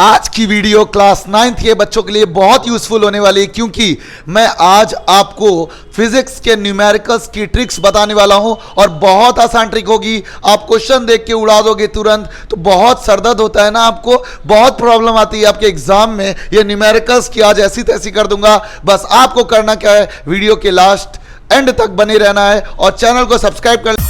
आज की video class 9th के बच्चों के लिए बहुत यूजफुल होने वाली है, क्योंकि मैं आज आपको फिजिक्स के न्यूमेरिकल्स की ट्रिक्स बताने वाला हूं और बहुत आसान ट्रिक होगी। आप क्वेश्चन देख के उड़ा दोगे तुरंत। तो बहुत सरदर्द होता है ना, आपको बहुत प्रॉब्लम आती है आपके एग्जाम में, ये न्यूमेरिकल्स की आज ऐसी तैसी कर दूंगा। बस आपको करना क्या है, वीडियो के लास्ट एंड तक बने रहना है और चैनल को सब्सक्राइब कर।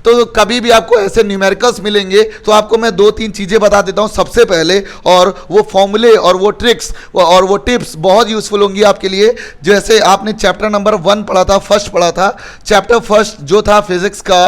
तो कभी भी आपको ऐसे न्यूमेरिकल्स मिलेंगे तो आपको मैं दो तीन चीजें बता देता हूं सबसे पहले, और वो फॉर्मूले और वो ट्रिक्स और वो टिप्स बहुत यूजफुल होंगी आपके लिए। जैसे आपने चैप्टर नंबर 1 पढ़ा था, फर्स्ट पढ़ा था, चैप्टर फर्स्ट जो था फिजिक्स का,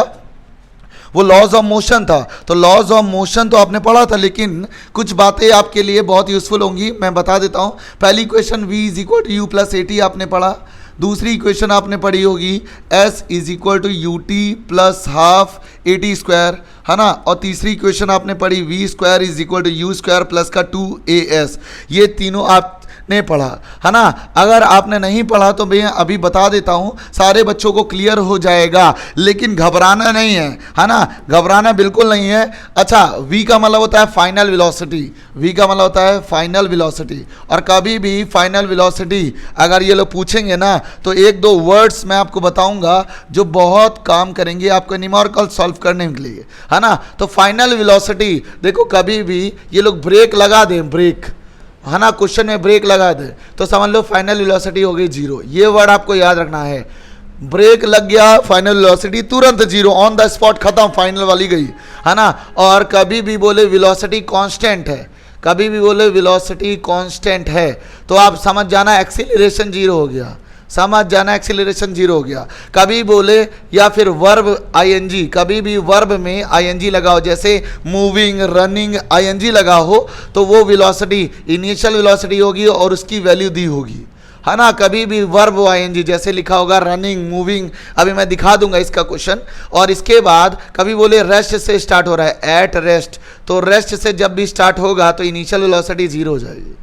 वो लॉज ऑफ मोशन था। तो लॉज ऑफ मोशन तो आपने पढ़ा था, लेकिन कुछ बातें आपके लिए बहुत यूजफुल होंगी, मैं बता देता हूं। पहली equation v is equal to u plus AT आपने पढ़ा। दूसरी इक्वेशन आपने पढ़ी होगी S is equal to UT plus half AT square, है ना। और तीसरी इक्वेशन आपने पढ़ी V square is equal to U square plus का 2AS। ये तीनों आपने पढ़ा, है ना। अगर आपने नहीं पढ़ा तो मैं अभी बता देता हूँ, सारे बच्चों को क्लियर हो जाएगा, लेकिन घबराना नहीं है ना, घबराना बिल्कुल नहीं है। अच्छा, V का मतलब होता है फाइनल वेलोसिटी, V का मतलब होता है फाइनल वेलोसिटी। और कभी भी फाइनल वेलोसिटी अगर ये लोग पूछेंगे ना, तो एक दो वर्ड्स मैं आपको बताऊंगा जो बहुत काम करेंगे आपको न्यूमेरिकल सॉल्व करने के लिए, है ना। तो फाइनल वेलोसिटी देखो, कभी भी ये लोग ब्रेक लगा दें, ब्रेक, है ना, क्वेश्चन में ब्रेक लगा दे तो समझ लो फाइनल वेलोसिटी हो गई 0। ये वर्ड आपको याद रखना है, ब्रेक लग गया फाइनल वेलोसिटी तुरंत 0, ऑन द स्पॉट खत्म, फाइनल वाली गई, है ना। और कभी भी बोले वेलोसिटी कांस्टेंट है, कभी भी बोले वेलोसिटी कांस्टेंट है, तो आप समझ जाना एक्सीलरेशन 0 हो गया, समझ जाना एक्सीलरेशन 0 हो गया। कभी बोले या फिर वर्ब ING, कभी भी वर्ब में ING लगाओ, जैसे मूविंग, रनिंग ING लगा हो, तो वो वेलोसिटी इनिशियल वेलोसिटी होगी और उसकी वैल्यू दी होगी, है ना। कभी भी वर्ब ING जैसे लिखा होगा रनिंग, मूविंग, अभी मैं दिखा दूंगा इसका क्वेश्चन। और इसके बाद कभी बोले रेस्ट से स्टार्ट हो रहा है, एट रेस्ट, तो रेस्ट से जब भी स्टार्ट होगा तो इनिशियल वेलोसिटी 0 हो जाएगी,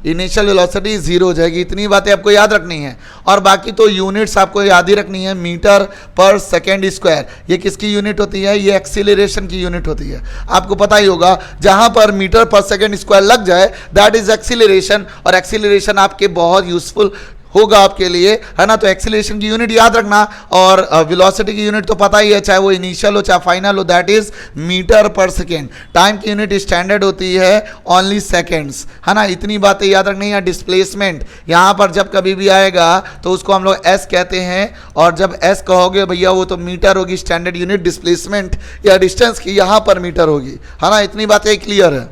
इनिशियल वेलोसिटी 0 हो जाएगी। इतनी बातें आपको याद रखनी है। और बाकी तो यूनिट्स आपको याद ही रखनी है, मीटर पर सेकेंड स्क्वायर, ये किसकी यूनिट होती है, ये एक्सीलरेशन की यूनिट होती है। आपको पता ही होगा, जहां पर मीटर पर सेकेंड स्क्वायर लग जाए दैट इज एक्सीलरेशन, और एक्सीलरेशन आपके बहुत यूजफुल होगा आपके लिए, है ना। तो एक्सीलरेशन की यूनिट याद रखना, और वेलोसिटी की यूनिट तो पता ही है, चाहे वो इनिशियल हो चाहे फाइनल हो, दैट इज मीटर पर सेकेंड। टाइम की यूनिट स्टैंडर्ड होती है ओनली सेकेंड्स, है ना। इतनी बातें याद रखनी है। डिस्प्लेसमेंट यहाँ पर जब कभी भी आएगा तो उसको हम लोग S कहते हैं, और जब S कहोगे भैया वो तो मीटर होगी स्टैंडर्ड यूनिट, डिस्प्लेसमेंट या डिस्टेंस की यहाँ पर मीटर होगी, है ना। इतनी बातें क्लियर है,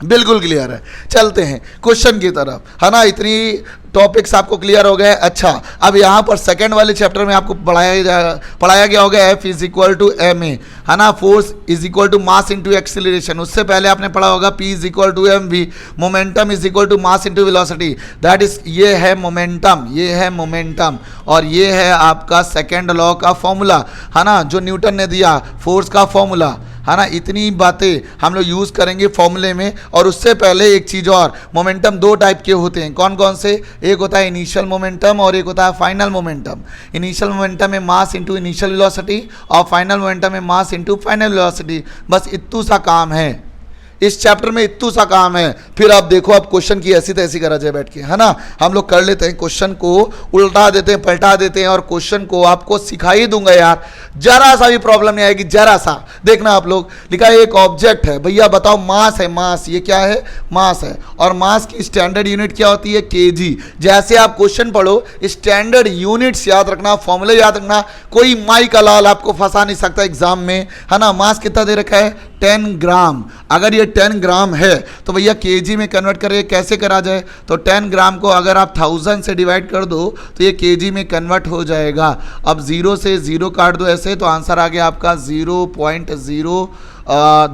बिल्कुल क्लियर है। चलते हैं क्वेश्चन की तरफ, है ना। इतनी टॉपिक्स आपको क्लियर हो गए। अच्छा, अब यहाँ पर सेकंड वाले चैप्टर में आपको पढ़ाया गया होगा F is equal to ma, है ना। Force is equal to mass into acceleration. उससे पहले आपने पढ़ा होगा P is equal to mv, momentum is equal to mass into velocity, that is, ये है मोमेंटम, ये है मोमेंटम, और ये है आपका सेकेंड लॉ का फॉर्मूला, है ना, जो न्यूटन ने दिया, फोर्स का फॉर्मूला, है ना। इतनी बातें हम लोग यूज़ करेंगे फॉर्मूले में। और उससे पहले एक चीज़ और, मोमेंटम दो टाइप के होते हैं, कौन कौन से, एक होता है इनिशियल मोमेंटम और एक होता है फाइनल मोमेंटम। इनिशियल मोमेंटम में मास इंटू इनिशियल वेलोसिटी, और फाइनल मोमेंटम में मास इंटू फाइनल वेलोसिटी। बस इतू सा काम है इस चैप्टर में, इतू सा काम है। फिर आप देखो, आप क्वेश्चन की ऐसी तैसी करा जाए बैठ के, है ना। हम लोग कर लेते हैं, क्वेश्चन को उल्टा देते हैं, पलटा देते हैं, और क्वेश्चन को आपको सिखा ही दूंगा यार, जरा सा भी प्रॉब्लम नहीं आएगी, जरा सा। देखना आप लोग, लिखा है एक ऑब्जेक्ट है, भैया बताओ मास है, मास, ये क्या है, मास है, और मास की स्टैंडर्ड यूनिट क्या होती है, kg। जैसे आप क्वेश्चन पढ़ो, स्टैंडर्ड यूनिट्स याद रखना, फॉर्मूले याद रखना, कोई माई का लाल आपको फंसा नहीं सकता एग्जाम में, है ना। मास कितना दे रखा है, 10 ग्राम। अगर ये 10 ग्राम है तो भैया kg में कन्वर्ट करें, कैसे करा जाए, तो 10 ग्राम को अगर आप 1000 से डिवाइड कर दो तो ये kg में कन्वर्ट हो जाएगा। अब 0 से 0 काट दो ऐसे, तो आंसर आ गया आपका 0.0,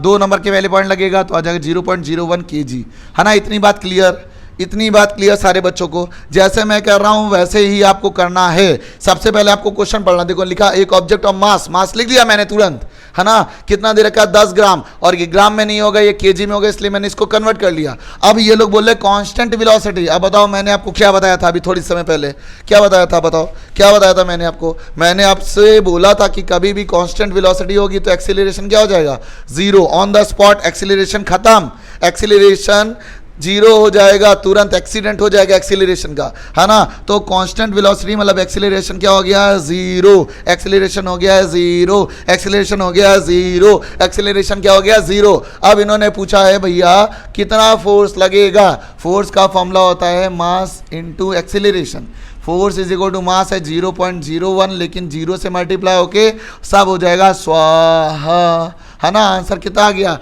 2 नंबर के वैल्यू पॉइंट लगेगा तो आ जाएगा 0.01 kg, है ना। इतनी बात क्लियर, इतनी बात क्लियर सारे बच्चों को। जैसे मैं कर रहा हूं वैसे ही आपको करना है। सबसे पहले आपको क्वेश्चन पढ़ना, देखो लिखा एक ऑब्जेक्ट ऑफ मास, मास लिख दिया मैंने तुरंत, है ना। कितना दे रखा है, 10 ग्राम, और ये ग्राम में नहीं होगा, ये केजी में होगा, इसलिए मैंने इसको कन्वर्ट कर लिया। अब ये लोग बोल रहे कांस्टेंट वेलोसिटी। अब बताओ मैंने आपको क्या बताया था अभी थोड़ी समय पहले, क्या बताया था बताओ, क्या बताया था मैंने आपको? मैंने आपसे बोला था कि कभी भी कांस्टेंट वेलोसिटी होगी तो एक्सीलरेशन क्या हो जाएगा? Zero. On the spot acceleration खत्म, एक्सीलरेशन जीरो हो जाएगा, तुरंत एक्सीडेंट हो जाएगा एक्सीलरेशन का, है ना। तो कांस्टेंट वेलोसिटी मतलब एक्सीलरेशन क्या हो गया? जीरो। एक्सीलरेशन हो गया है जीरो, एक्सीलरेशन हो गया जीरो, एक्सीलरेशन क्या हो गया? जीरो। अब इन्होंने पूछा है भैया कितना फोर्स लगेगा? फोर्स का फॉर्मूला होता है mass into acceleration. Force is equal to mass है 0.01, लेकिन जीरो से मल्टीप्लाई होके सब हो जाएगा स्वाहा, है ना। आंसर कितना आ गया?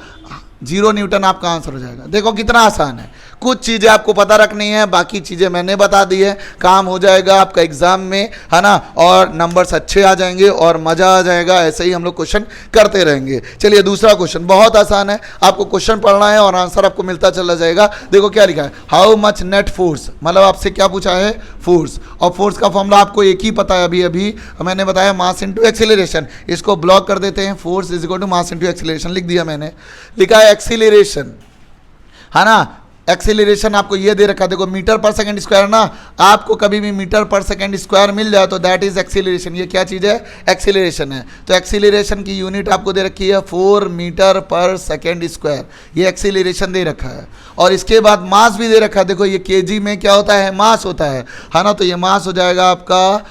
0 न्यूटन आपका आंसर हो जाएगा। देखो कितना आसान है, कुछ चीज़ें आपको पता रखनी है, बाकी चीज़ें मैंने बता दी है, काम हो जाएगा आपका एग्जाम में, है ना। और नंबर्स अच्छे आ जाएंगे और मज़ा आ जाएगा। ऐसे ही हम लोग क्वेश्चन करते रहेंगे। चलिए दूसरा क्वेश्चन बहुत आसान है, आपको क्वेश्चन पढ़ना है और आंसर आपको मिलता चला जाएगा। देखो क्या लिखा है, हाउ मच नेट फोर्स, मतलब आपसे क्या पूछा है? फोर्स। और फोर्स का फॉर्मूला आपको एक ही पता है, अभी अभी मैंने बताया, मास इंटू एक्सीलरेशन। इसको ब्लॉक कर देते हैं, force is equal to mass into acceleration लिख दिया मैंने। लिखा है एक्सीलरेशन, है ना। एक्सीलरेशन आपको ये दे रखा, देखो मीटर पर सेकंड स्क्वायर ना, आपको कभी भी मीटर पर सेकंड स्क्वायर मिल जाए तो दैट इज एक्सीलरेशन। ये क्या चीज़ है? एक्सीलरेशन है। तो एक्सीलरेशन की यूनिट आपको दे रखी है 4 मीटर पर सेकंड स्क्वायर, ये एक्सीलरेशन दे रखा है। और इसके बाद मास भी दे रखा है, देखो ये केजी में क्या होता है? मास होता है ना। तो ये मास हो जाएगा आपका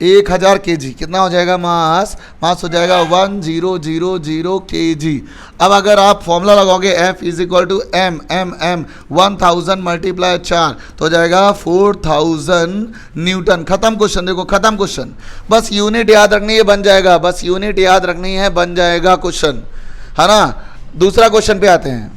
1000 kg। कितना हो जाएगा मास? मास हो जाएगा 1000 kg। अब अगर आप फॉर्मूला लगाओगे F is equal to m 1000 multiply 4 तो हो जाएगा 4000 न्यूटन। खत्म क्वेश्चन। देखो खत्म क्वेश्चन, बस यूनिट याद रखनी है, बन जाएगा। बस यूनिट याद रखनी है, बन जाएगा क्वेश्चन, है ना। दूसरा क्वेश्चन पे आते हैं।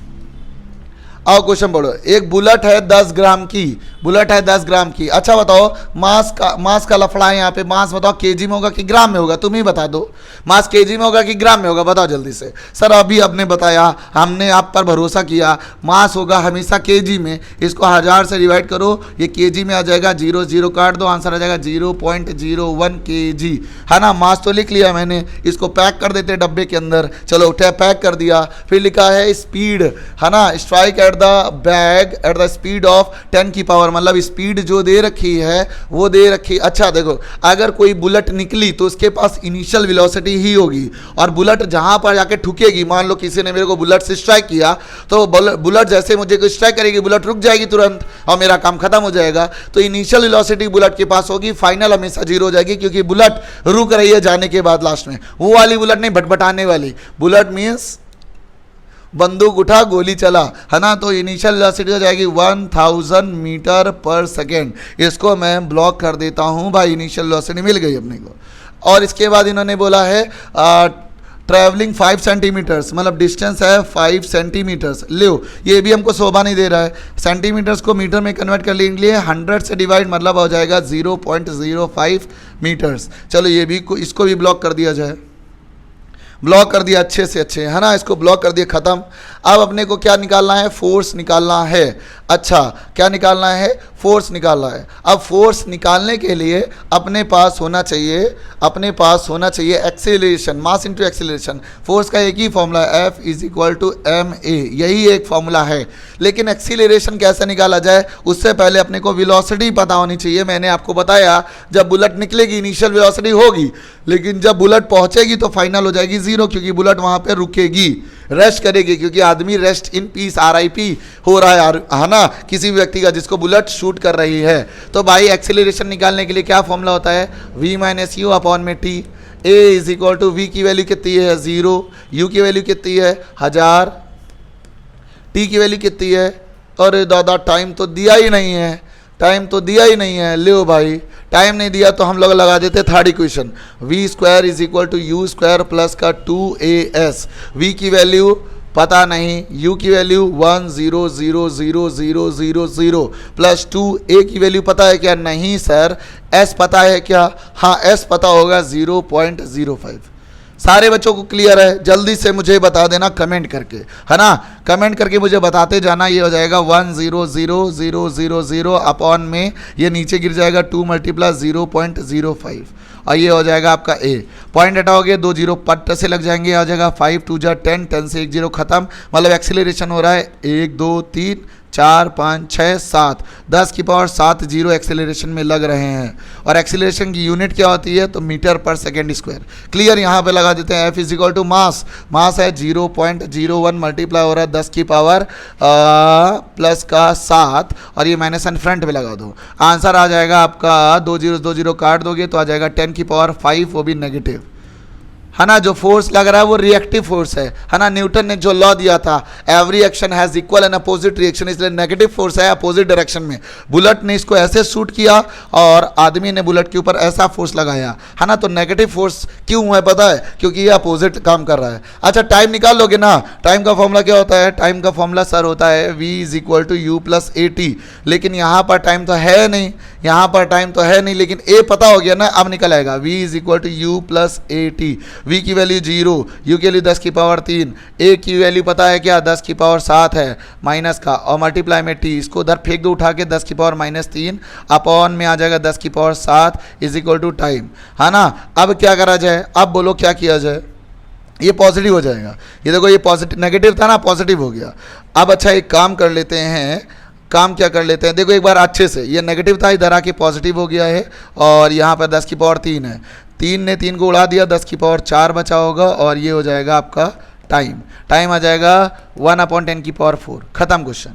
आओ क्वेश्चन पढ़ो। एक बुलेट है 10 ग्राम की, बुलेट है 10 ग्राम की। अच्छा बताओ मास का लफड़ा है यहाँ पे। मास बताओ केजी में होगा कि ग्राम में होगा? तुम ही बता दो, मास केजी में होगा कि ग्राम में होगा? बताओ जल्दी से। सर अभी आपने बताया, हमने आप पर भरोसा किया, मास होगा हमेशा केजी में। इसको 1000 से डिवाइड करो, ये केजी में आ जाएगा, 0 0 काट दो, आंसर आ जाएगा 0.01 kg, है ना। मास तो लिख लिया मैंने, इसको पैक कर देते डब्बे के अंदर। चलो पैक कर दिया। फिर लिखा है स्पीड, है ना, strike at the bag at the speed of 10 की पावर, मतलब स्पीड जो दे रखी है वो दे रखी। अच्छा देखो, अगर कोई बुलेट निकली तो उसके पास इनिशियल वेलोसिटी ही होगी, और बुलेट जहां पर जाके ठुकेगी, मान लो किसी ने मेरे को बुलेट से स्ट्राइक किया, तो बुलेट जैसे मुझे कोई स्ट्राइक करेगी, बुलेट रुक जाएगी तुरंत और मेरा काम खत्म हो जाएगा। तो इनिशियल वेलोसिटी बुलेट के पास होगी, फाइनल हमेशा 0 हो जाएगी, क्योंकि बुलेट रुक रही है जाने के बाद लास्ट में। वो वाली बुलेट नहीं, भटभटाने वाली बुलेट, मीन्स बंदूक उठा गोली चला, है ना। तो इनिशियल वेलोसिटी हो जाएगी 1000 मीटर पर सेकेंड। इसको मैं ब्लॉक कर देता हूँ भाई, इनिशियल वेलोसिटी मिल गई अपने को। और इसके बाद इन्होंने बोला है ट्रैवलिंग 5 सेंटीमीटर्स, मतलब डिस्टेंस है 5 सेंटीमीटर्स। लो ये भी हमको शोभा नहीं दे रहा है, सेंटीमीटर्स को मीटर में कन्वर्ट कर लेंगे, 100 से डिवाइड मतलब हो जाएगा 0.05 मीटर्स। चलो ये भी, इसको भी ब्लॉक कर दिया जाए। ब्लॉक कर दिया अच्छे से अच्छे, है ना, इसको ब्लॉक कर दिया, खत्म। अब अपने को क्या निकालना है? फोर्स निकालना है। अच्छा क्या निकालना है? फोर्स निकालना है। अब फोर्स निकालने के लिए अपने पास होना चाहिए acceleration, mass into acceleration. Force का एक ही फॉर्मूला है, F is equal to ma, यही एक फॉर्मूला है। लेकिन एक्सेलरेशन कैसे निकाला जाए, उससे पहले अपने को वेलोसिटी पता होनी चाहिए। मैंने आपको बताया जब बुलेट निकलेगी इनिशियल वेलोसिटी होगी, लेकिन जब बुलेट पहुंचेगी तो फाइनल हो जाएगी 0, क्योंकि बुलेट वहां पे रुकेगी, रेस्ट करेगी, क्योंकि आदमी रेस्ट इन पीस RIP हो रहा है ना, किसी भी व्यक्ति का जिसको बुलेट शूट कर रही है। तो भाई एक्सेलरेशन निकालने के लिए क्या फॉर्मूला होता है? V - U अपॉन में T। A is equal to V की वैल्यू कितनी है? 0, U की वैल्यू कितनी है? 1000, T की वैल्यू कितनी है? अरे दादा टाइम तो दिया ही नहीं है, टाइम तो दिया ही नहीं है। लो भाई टाइम नहीं दिया तो हम लोग लगा देते third equation, V² is equal to U² plus का 2AS। V की वैल्यू पता नहीं, U की वैल्यू 1000000 प्लस 2A की वैल्यू पता है क्या? नहीं सर। S पता है क्या? हाँ S पता होगा 0.05। सारे बच्चों को क्लियर है? जल्दी से मुझे बता देना कमेंट करके, है ना, कमेंट करके मुझे बताते जाना। ये हो जाएगा 1000000 अपॉन में ये नीचे गिर जाएगा 2 मल्टीप्लाई 0.05 और ये हो जाएगा आपका A। पॉइंट हटाओगे 2 0 पट्ट से लग जाएंगे, आ जाएगा 5 2 10, 10 से 1 0 खत्म। मतलब एक्सीलरेशन हो रहा है 1 2 3 4 5 6 7, 10 की पावर 7 जीरो एक्सेलरेशन में लग रहे हैं। और एक्सेलरेशन की यूनिट क्या होती है? तो मीटर पर सेकेंड स्क्वायर। क्लियर, यहाँ पे लगा देते हैं। F is equal to mass, mass है 0.01 मल्टीप्लाई हो रहा है 10 की पावर प्लस का 7, और ये माइनस एंड फ्रंट में लगा दो। आंसर आ जाएगा आपका 2 जीरो काट दोगे तो आ जाएगा 10 की पावर 5, वो भी नेगेटिव, है ना। जो फोर्स लग रहा है वो रिएक्टिव फोर्स है ना। न्यूटन ने जो लॉ दिया था, every action has equal and opposite reaction, इसलिए नेगेटिव फोर्स है अपोजिट डायरेक्शन में। बुलेट ने इसको ऐसे शूट किया और आदमी ने बुलेट के ऊपर ऐसा फोर्स लगाया, है ना। तो नेगेटिव फोर्स क्यों हुआ है पता है? क्योंकि ये अपोजिट काम कर रहा है। अच्छा, टाइम निकाल लोगे ना। टाइम का फॉर्मूला क्या होता है? टाइम का फॉर्मूला सर होता है v is equal to u plus a t. लेकिन यहाँ पर टाइम तो है नहीं, यहाँ पर टाइम तो है नहीं, लेकिन ए पता हो गया ना, अब निकल आएगा v is equal to u plus a t. V की वैल्यू 0, u की वैल्यू 10 की पावर 3, a की वैल्यू पता है क्या? 10 की पावर 7 है माइनस का, और मल्टीप्लाई में t, इसको उधर फेंक दो उठा के, 10 की पावर -3 अपॉन में आ जाएगा 10 की power 7 is equal to time, है ना। अब क्या करा जाए? अब बोलो क्या किया जाए? ये पॉजिटिव हो जाएगा। ये देखो, ये पॉजिटिव, नेगेटिव था ना, पॉजिटिव हो गया। अब अच्छा एक काम कर लेते हैं, काम क्या कर लेते हैं, देखो एक बार अच्छे से, ये नेगेटिव था इधर आके पॉजिटिव हो गया है, और यहाँ पर 10 की पावर 3 है, 3 ने 3 को उड़ा दिया, 10 की पावर 4 बचा होगा, और ये हो जाएगा आपका टाइम। टाइम आ जाएगा 1/10 की पावर 4। खत्म question.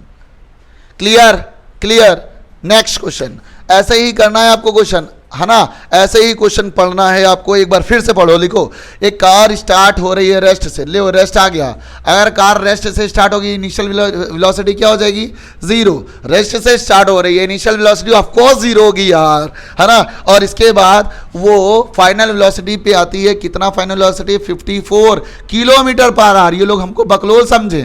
Clear? Clear. Next question. ऐसे ही करना है आपको क्वेश्चन, है ना। ऐसे ही क्वेश्चन पढ़ना है आपको। एक बार फिर से पढ़ो, लिखो। एक कार स्टार्ट हो रही है रेस्ट से, ले रेस्ट आ गया। अगर कार रेस्ट से स्टार्ट होगी, इनिशियल वेलोसिटी क्या हो जाएगी? 0। रेस्ट से स्टार्ट हो रही है, इनिशियल वेलोसिटी ऑफ कोर्स 0 होगी यार, है ना। और इसके बाद वो फाइनल वेलोसिटी पे आती है। कितना final velocity? 54 kilometre per hour. ये लोग हमको बकलोल समझे,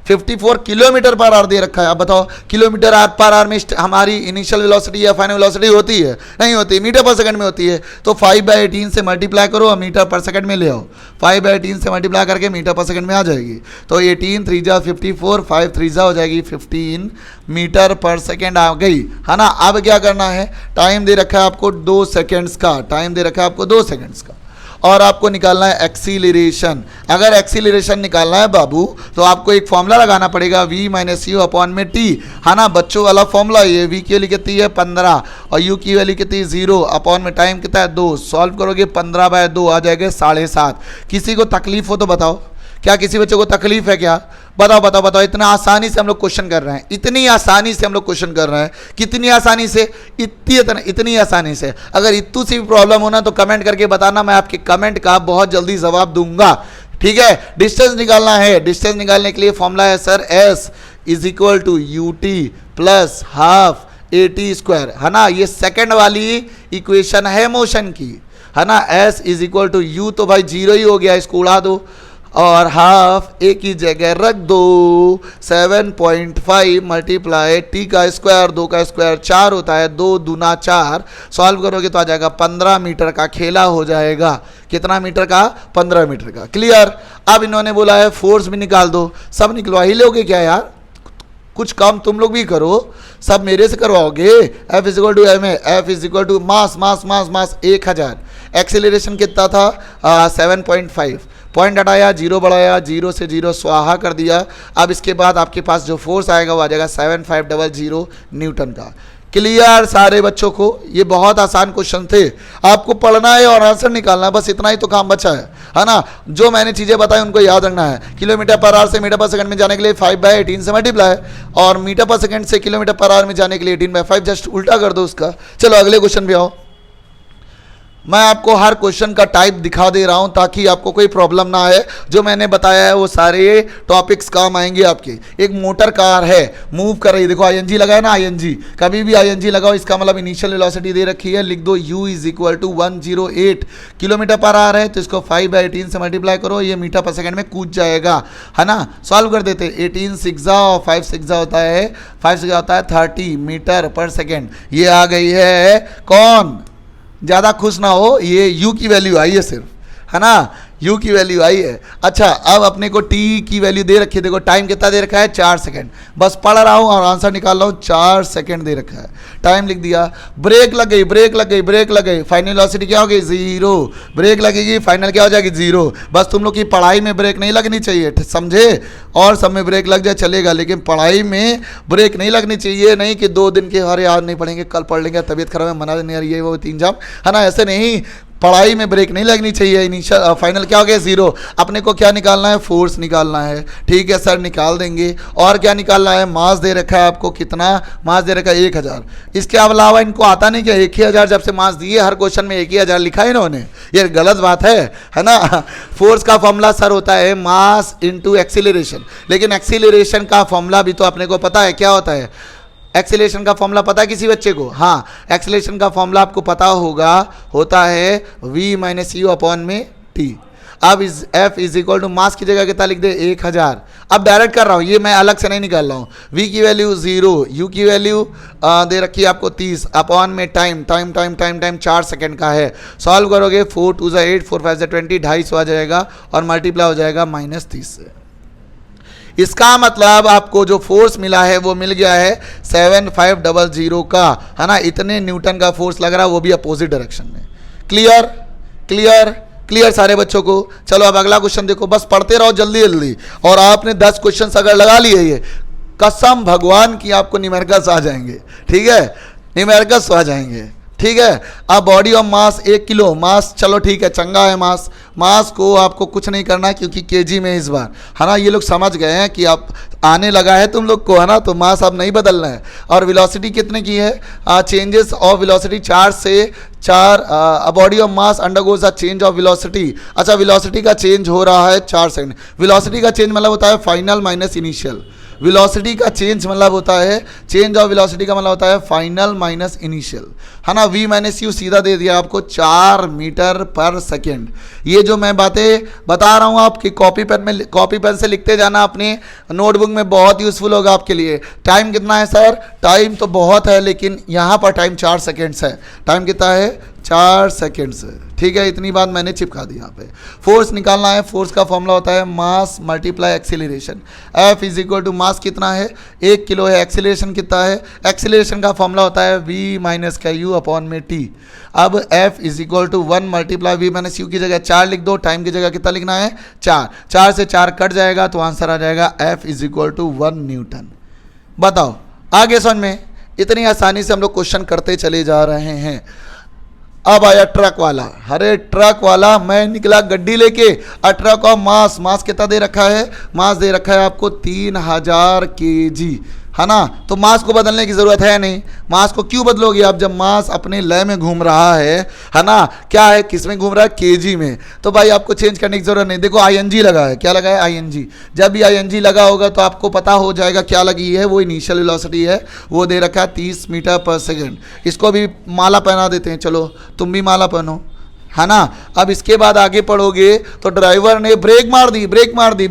54 किलोमीटर पर आवर दे रखा है। अब बताओ, किलोमीटर पर आवर में हमारी इनिशियल वेलोसिटी या फाइनल वेलोसिटी होती है? नहीं होती, मीटर पर सेकंड में होती है। तो 5/18 से मल्टीप्लाई करो और मीटर पर सेकंड में ले आओ। 5/18 से मल्टीप्लाई करके मीटर पर सेकंड में आ जाएगी। तो 18 3 जा 54, 5 3 जा हो जाएगी 15 मीटर पर सेकंड आ गई, है ना। अब क्या करना है? टाइम दे रखा है आपको 2 सेकेंड्स का, टाइम दे रखा है आपको 2 सेकेंड्स का, और आपको निकालना है एक्सीलरेशन। अगर एक्सीलरेशन निकालना है बाबू, तो आपको एक फॉर्मूला लगाना पड़ेगा, v माइनस यू अपॉन में t, है ना। बच्चों वाला फॉर्मूला ये। v की वैल्यू कितनी है? 15, और u की वैल्यू कितनी? 0, अपॉन में टाइम कितना है? 2। सॉल्व करोगे 15/2 आ जाएगा 7.5। किसी को तकलीफ हो तो बताओ, क्या किसी बच्चे को तकलीफ है क्या? बताओ बताओ बताओ। इतना आसानी से हम लोग क्वेश्चन कर रहे हैं, इतनी आसानी से हम लोग क्वेश्चन कर रहे हैं। कितनी आसानी से? इतनी आसानी से। अगर इतू सी भी प्रॉब्लम होना तो कमेंट करके बताना, मैं आपके कमेंट का बहुत जल्दी जवाब दूंगा, ठीक है। डिस्टेंस निकालना है। डिस्टेंस निकालने के लिए फॉर्मूला है sir s is equal to u t plus half a t square, है ना। ये सेकेंड वाली इक्वेशन है मोशन की, है ना। s is equal to u, तो भाई 0 ही हो गया, इसको उड़ा दो, और हाफ ए की जगह रख दो। 7.5 मल्टीप्लाई टी का स्क्वायर, 2 का स्क्वायर 4 होता है, 2 दूना 4। सॉल्व करोगे तो आ जाएगा 15 मीटर का खेला हो जाएगा। कितना मीटर का? 15 मीटर का। क्लियर। अब इन्होंने बोला है फोर्स भी निकाल दो। सब निकलवा ही लोगे क्या यार? कुछ काम तुम लोग भी करो, सब मेरे से करवाओगे। F is equal to m a, F is equal to mass mass mass mass 1000। Acceleration कितना था? 7.5। पॉइंट हटाया, 0 बढ़ाया, 0 से 0 स्वाहा कर दिया। अब इसके बाद आपके पास जो फोर्स आएगा वो आ जाएगा 7500 न्यूटन का। क्लियर सारे बच्चों को? ये बहुत आसान क्वेश्चन थे, आपको पढ़ना है और आंसर निकालना है, बस इतना ही तो काम बचा है ना। जो मैंने चीज़ें बताई उनको याद रखना है। किलोमीटर पर आवर से मीटर पर सेकंड में जाने के लिए 5/18 से मल्टीप्लाई, और मीटर पर सेकंड से किलोमीटर पर आवर में जाने के लिए 18/5, जस्ट उल्टा कर दो उसका। चलो अगले क्वेश्चन पे आओ। मैं आपको हर क्वेश्चन का टाइप दिखा दे रहा हूं ताकि आपको कोई प्रॉब्लम ना आए। जो मैंने बताया है वो सारे टॉपिक्स काम आएंगे आपके। एक मोटर कार है, मूव कर रही है, देखो आईएनजी लगा है ना, आईएनजी। कभी भी आईएनजी लगाओ, इसका मतलब इनिशियल वेलोसिटी दे रखी है, लिख दो u is equal to 108 kilometre पर आ रहा है, तो इसको 5/18 से मल्टीप्लाई करो, ये मीटर पर सेकंड में कूद जाएगा, है ना। सॉल्व कर देते। 18 6 और 5 6 होता है, 5 6 होता है 30 मीटर पर सेकेंड। ये आ गई है कौन? ज़्यादा खुश ना हो, ये u की वैल्यू आई है सिर्फ, है ना। u की वैल्यू आई है। अच्छा, अब अपने को t की वैल्यू दे रखी है, देखो टाइम कितना दे रखा है 4 सेकंड, बस पढ़ रहा हूँ और आंसर निकाल रहा हूँ। 4 सेकंड दे रखा है, टाइम लिख दिया। ब्रेक लग गई, ब्रेक लग गई, ब्रेक लग गई, फाइनल वेलोसिटी क्या हो गई 0, ब्रेक लगेगी फाइनल क्या हो जाएगी 0। बस तुम लोग की पढ़ाई में ब्रेक नहीं लगनी चाहिए, समझे, और सब में ब्रेक लग जाए चलेगा, लेकिन पढ़ाई में ब्रेक नहीं लगनी चाहिए। नहीं कि 2 दिन के अरे आज नहीं पढ़ेंगे कल पढ़ लेंगे, तबीयत खराब है मना नहीं आ रही है वो 3 जाम, है ना, ऐसे नहीं, पढ़ाई में ब्रेक नहीं लगनी चाहिए। इनिशियल फाइनल क्या हो गया 0। अपने को क्या निकालना है, फोर्स निकालना है। ठीक है सर, निकाल देंगे। और क्या निकालना है, मास दे रखा है आपको, कितना मास दे रखा है 1000। इसके अलावा इनको आता नहीं क्या 1000 जब से मास दिए, हर क्वेश्चन में 1000 लिखा है इन्होंने, ये गलत बात है ना। फोर्स का फॉर्मूला सर होता है मास इंटू एक्सीलरेशन, लेकिन एक्सीलरेशन का फॉर्मूला भी तो अपने को पता है क्या होता है। एक्सीलरेशन का फॉर्मूला पता है किसी बच्चे को? हाँ, एक्सीलरेशन का फॉर्मूला आपको पता होगा, होता है v माइनस यू अपॉन में t। अब इस f is equal to mass की जगह कितना लिख दे 1000। अब डायरेक्ट कर रहा हूँ, ये मैं अलग से नहीं निकाल रहा हूँ। v की वैल्यू 0, u की वैल्यू दे रखी है आपको 30 अपॉन में टाइम 4 सेकंड का है। सॉल्व करोगे 4 2 8 4 5 20, 250 आ जाएगा और मल्टीप्लाई हो जाएगा -30 से। इसका मतलब आपको जो फोर्स मिला है वो मिल गया है 7500 का, है ना। इतने न्यूटन का फोर्स लग रहा है, वो भी अपोजिट डायरेक्शन में। क्लियर क्लियर क्लियर सारे बच्चों को। चलो अब अगला क्वेश्चन देखो, बस पढ़ते रहो जल्दी जल्दी। और आपने 10 क्वेश्चन अगर लगा लिए, ये कसम भगवान की आपको न्यूमेरिकल्स आ जाएंगे। ठीक है, न्यूमेरिकल्स आ जाएंगे। ठीक है, अब बॉडी ऑफ मास 1 किलो मास, चलो ठीक है, चंगा है मास। मास को आपको कुछ नहीं करना क्योंकि केजी में इस बार, है ना, ये लोग समझ गए हैं कि आप आने लगा है तुम लोग को, है ना, तो मास अब नहीं बदलना है। और वेलोसिटी कितने की है, चेंजेस ऑफ वेलोसिटी 4 से 4, body of mass undergoes a change of velocity. अच्छा, वेलोसिटी का चेंज हो रहा है 4 सेकंड। वेलोसिटी का चेंज मतलब होता है फाइनल माइनस इनिशियल। वेलोसिटी का चेंज मतलब होता है, चेंज ऑफ वेलोसिटी का मतलब होता है फाइनल माइनस इनिशियल, है ना। v माइनस यू सीधा दे दिया आपको 4 मीटर पर सेकेंड। ये जो मैं बातें बता रहा हूँ आपकी कॉपी पेन से लिखते जाना, अपने नोटबुक में बहुत यूजफुल होगा आपके लिए। टाइम कितना है सर, टाइम तो बहुत है, लेकिन यहाँ पर टाइम 4 सेकेंड्स है। टाइम कितना है 4 सेकेंड्स है। ठीक है, इतनी बात मैंने चिपका दी यहाँ पे। फोर्स निकालना है, फोर्स का फॉर्मूला होता है mass multiply acceleration. F is equal to mass कितना है 1 किलो है, एक्सीलरेशन कितना है, एक्सीलरेशन का फॉर्मूला होता है v माइनस का u अपॉन में t। अब F is equal to 1 multiply v minus u की जगह 4 लिख दो, टाइम की जगह कितना लिखना है 4। 4 से 4 कट जाएगा तो आंसर आ जाएगा F is equal to 1 newton. बताओ आगे समझ में, इतनी आसानी से हम लोग क्वेश्चन करते चले जा रहे हैं। अब आया ट्रक वाला। अरे ट्रक वाला, मैं निकला गड्डी लेके, ट्रक और मास कितना दे रखा है, मास दे रखा है आपको 3000 kg, है ना। तो मास को बदलने की जरूरत है नहीं। मास को क्यों बदलोगे आप, जब मास अपने लय में घूम रहा है ना। क्या है, किस में घूम रहा है, केजी में, तो भाई आपको चेंज करने की जरूरत नहीं। देखो आईएनजी लगा है, क्या लगा है आईएनजी। जब भी आईएनजी लगा होगा तो आपको पता हो जाएगा क्या लगी है, वो इनिशियल वेलोसिटी है, वो दे रखा है 30 मीटर पर सेकेंड। इसको भी माला पहना देते हैं, चलो तुम भी माला पहनो, है ना। अब इसके बाद आगे पढ़ोगे तो ड्राइवर ने ब्रेक मार दी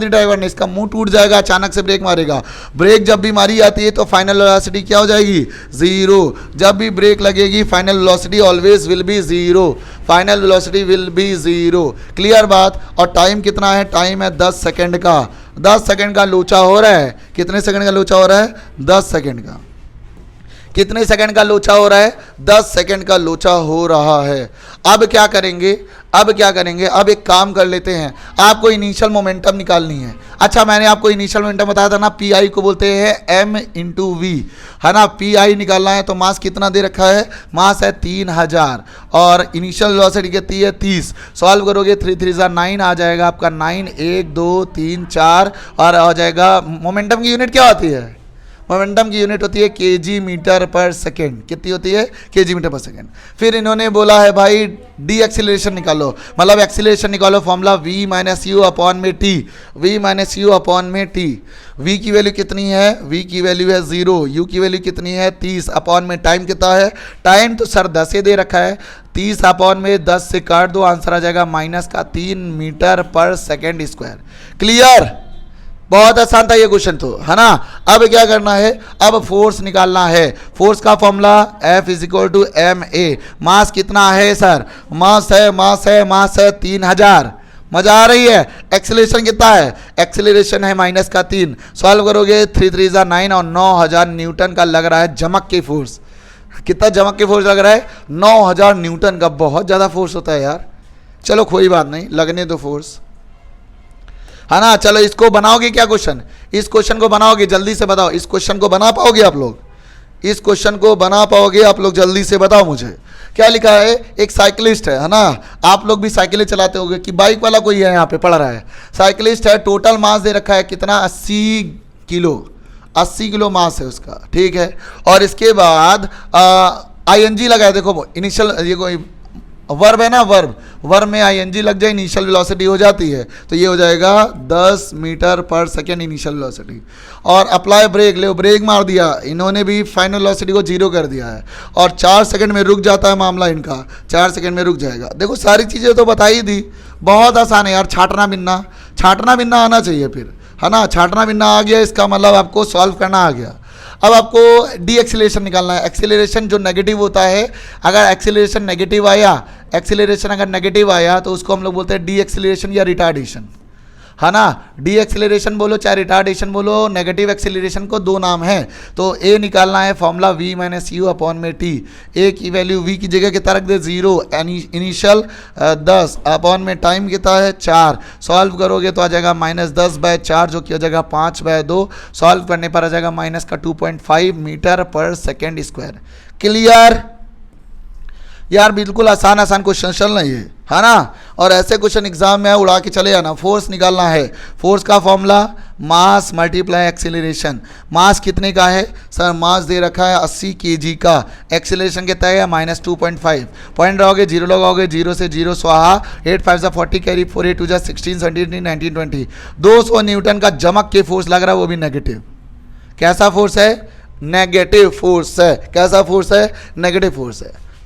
ड्राइवर ने, इसका मुंह टूट जाएगा, अचानक से ब्रेक मारेगा। ब्रेक जब भी मारी जाती है तो फाइनल वेलोसिटी क्या हो जाएगी 0। जब भी ब्रेक लगेगी final velocity always will be 0, final velocity will be 0। Clear बात। और टाइम कितना है, टाइम है 10 सेकेंड का। 10 सेकेंड का लोचा हो रहा है, कितने सेकेंड का लोचा हो रहा है 10 सेकेंड का। कितने सेकंड का लोचा हो रहा है 10 सेकंड का लोचा हो रहा है। अब क्या करेंगे, अब एक काम कर लेते हैं, आपको इनिशियल मोमेंटम निकालनी है। अच्छा, मैंने आपको इनिशियल मोमेंटम बताया था ना, पी को बोलते हैं m इंटू वी, है ना। पी निकालना है तो मास कितना दे रखा है, मास है 3000 और इनिशियल वेलोसिटी कितनी है 30। सॉल्व करोगे 3 3 9 आ जाएगा आपका 9 1 2 3 4 और आ जाएगा। मोमेंटम की यूनिट क्या होती है, मोमेंटम की यूनिट होती है केजी मीटर पर सेकेंड। कितनी होती है, केजी मीटर पर सेकेंड। फिर इन्होंने बोला है भाई डी एक्सीलरेशन निकालो, मतलब एक्सीलरेशन निकालो, formula v minus u upon में t, v minus u upon में t। v की वैल्यू कितनी है, v की वैल्यू है 0, u की वैल्यू कितनी है 30 अपॉन में टाइम कितना है, टाइम तो सर 10 दे रखा है, 30 अपॉन में 10 से काट दो, आंसर आ जाएगा माइनस का 3 मीटर पर सेकेंड स्क्वायर। क्लियर, बहुत आसान था ये क्वेश्चन तो, है ना। अब क्या करना है, अब फोर्स निकालना है। फोर्स का formula F is equal to ma। Mass कितना है सर, मास है 3000, मजा आ रही है। एक्सेलरेशन कितना है, एक्सेलरेशन है -3, सॉल्व करोगे 3 3 जा 9 और 9000 न्यूटन का लग रहा है जमक के फोर्स। कितना जमक के फोर्स लग रहा है, 9000 न्यूटन का। बहुत ज़्यादा फोर्स होता है यार। चलो कोई बात नहीं, लगने दो फोर्स, है ना। चलो इसको बनाओगे क्या क्वेश्चन, इस क्वेश्चन को बनाओगे, जल्दी से बताओ। इस क्वेश्चन को बना पाओगे आप लोग, इस क्वेश्चन को बना पाओगे आप लोग, जल्दी से बताओ मुझे। क्या लिखा है, एक साइकिलिस्ट है ना, आप लोग भी साइकिलें चलाते होंगे कि बाइक वाला कोई है यहाँ पे पढ़ रहा है। साइकिलिस्ट है, टोटल मास दे रखा है कितना, 80 किलो, 80 किलो मास है उसका, ठीक है। और इसके बाद ING लगा है, देखो इनिशियल, ये कोई वर्ब है ना, वर्ब में ING लग जाए, इनिशियल वेलोसिटी हो जाती है, तो ये हो जाएगा 10 मीटर पर सेकेंड इनिशियल वेलोसिटी। और अप्लाई ब्रेक, ले ब्रेक मार दिया इन्होंने भी, फाइनल वेलोसिटी को 0 कर दिया है। और 4 सेकंड में रुक जाता है मामला इनका, 4 सेकंड में रुक जाएगा। देखो सारी चीज़ें तो बता ही दी, बहुत आसान है यार। छाटना बिनना आना चाहिए फिर, है ना। छाटना बिनना आ गया, इसका मतलब आपको सॉल्व करना आ गया। अब आपको डी एक्सेलरेशन निकालना है। एक्सेलरेशन जो नेगेटिव होता है, अगर एक्सेलरेशन नेगेटिव आया, एक्सेलरेशन अगर नेगेटिव आया तो उसको हम लोग बोलते हैं डी एक्सेलरेशन या रिटार्डेशन, है ना। डी एक्सेलरेशन बोलो चाहे रिटार्डेशन बोलो, नेगेटिव एक्सेलरेशन को 2 नाम है। तो ए निकालना है, फॉर्मूला V - U अपॉन में T। ए की वैल्यू V की जगह कितना रख दे 0, इनिशियल 10 अपॉन में टाइम कितना है 4। सॉल्व करोगे तो आ जाएगा -10/4 जो कि हो जाएगा 5/2। सॉल्व करने पर आ जाएगा माइनस का 2.5 मीटर पर सेकेंड स्क्वायर। क्लियर यार, बिल्कुल आसान क्वेश्चन चल रही है ना। और ऐसे क्वेश्चन एग्जाम में उड़ा के चले जाना। फोर्स निकालना है, फोर्स का फॉर्मूला मास मल्टीप्लाई एक्सेलरेशन। मास कितने का है सर, मास दे रखा है 80 kg का। एक्सेलरेशन कितना है -2.5। पॉइंट रहोगे, 0 लगाओगे, 0 से 0 स्वाहा, 8 5 जा 40 कैरी 4 8 2 जा 16 17 19 20। 200 न्यूटन का जमक के फोर्स लग रहा है, वो भी नेगेटिव। कैसा फोर्स है, नेगेटिव फोर्स है। कैसा फोर्स है, नेगेटिव फोर्स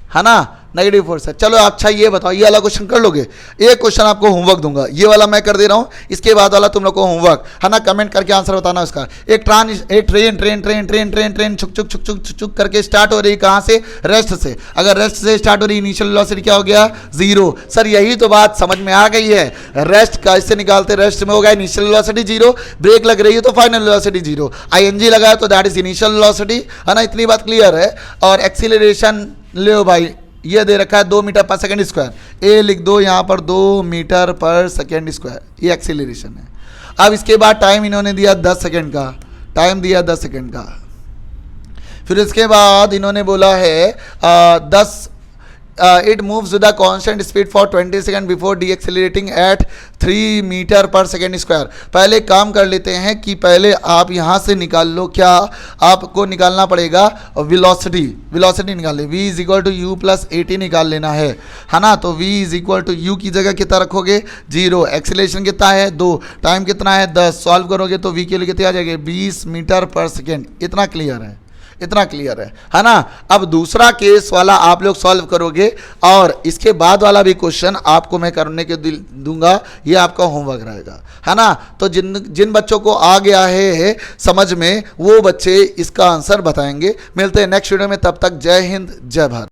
है ना, नेगेटिव फोर्स है। चलो अच्छा ये बताओ, ये वाला क्वेश्चन कर लोगे। एक क्वेश्चन आपको होमवर्क दूंगा, ये वाला मैं कर दे रहा हूँ, इसके बाद वाला तुम लोग को होमवर्क, है ना। कमेंट करके आंसर बताना उसका। एक ट्रेन छुक छुक छुक छुक छुक करके स्टार्ट हो रही, कहाँ से, रेस्ट से। अगर रेस्ट से स्टार्ट हो रही, इनिशियल वेलोसिटी क्या हो गया 0। सर यही तो बात समझ में आ गई है। रेस्ट कैसे निकालते, रेस्ट में होगा इनिशियल वेलोसिटी 0, ब्रेक लग रही है तो फाइनल वेलोसिटी 0, ING लगा है तो दैट इज इनिशियल वेलोसिटी, है ना। इतनी बात क्लियर है। और एक्सीलरेशन ले भाई, ये दे रखा है 2 मीटर पर सेकेंड स्क्वायर। ए लिख दो यहाँ पर 2 मीटर पर सेकेंड स्क्वायर, ये एक्सीलरेशन है। अब इसके बाद टाइम इन्होंने दिया 10 सेकेंड का, टाइम दिया 10 सेकेंड का। फिर इसके बाद इन्होंने बोला है 10 it moves with a constant speed for 20 seconds before deaccelerating at 3 metre पर सेकेंड स्क्वायर। पहले काम कर लेते हैं कि पहले आप यहाँ से निकाल लो, क्या आपको निकालना पड़ेगा, वेलोसिटी निकाल ले। V = U + AT निकाल लेना है ना। तो V = U की जगह कितना रखोगे 0, एक्सेलरेशन कितना है 2, टाइम कितना है 10। सॉल्व करोगे तो V के लिए कितना आ जाएगा 20 मीटर पर सेकेंड। इतना क्लियर है ना। अब दूसरा केस वाला आप लोग सॉल्व करोगे और इसके बाद वाला भी क्वेश्चन आपको मैं करने के दूंगा, ये आपका होमवर्क रहेगा, है ना। तो जिन बच्चों को आ गया है समझ में, वो बच्चे इसका आंसर बताएंगे। मिलते हैं नेक्स्ट वीडियो में, तब तक जय हिंद जय भारत।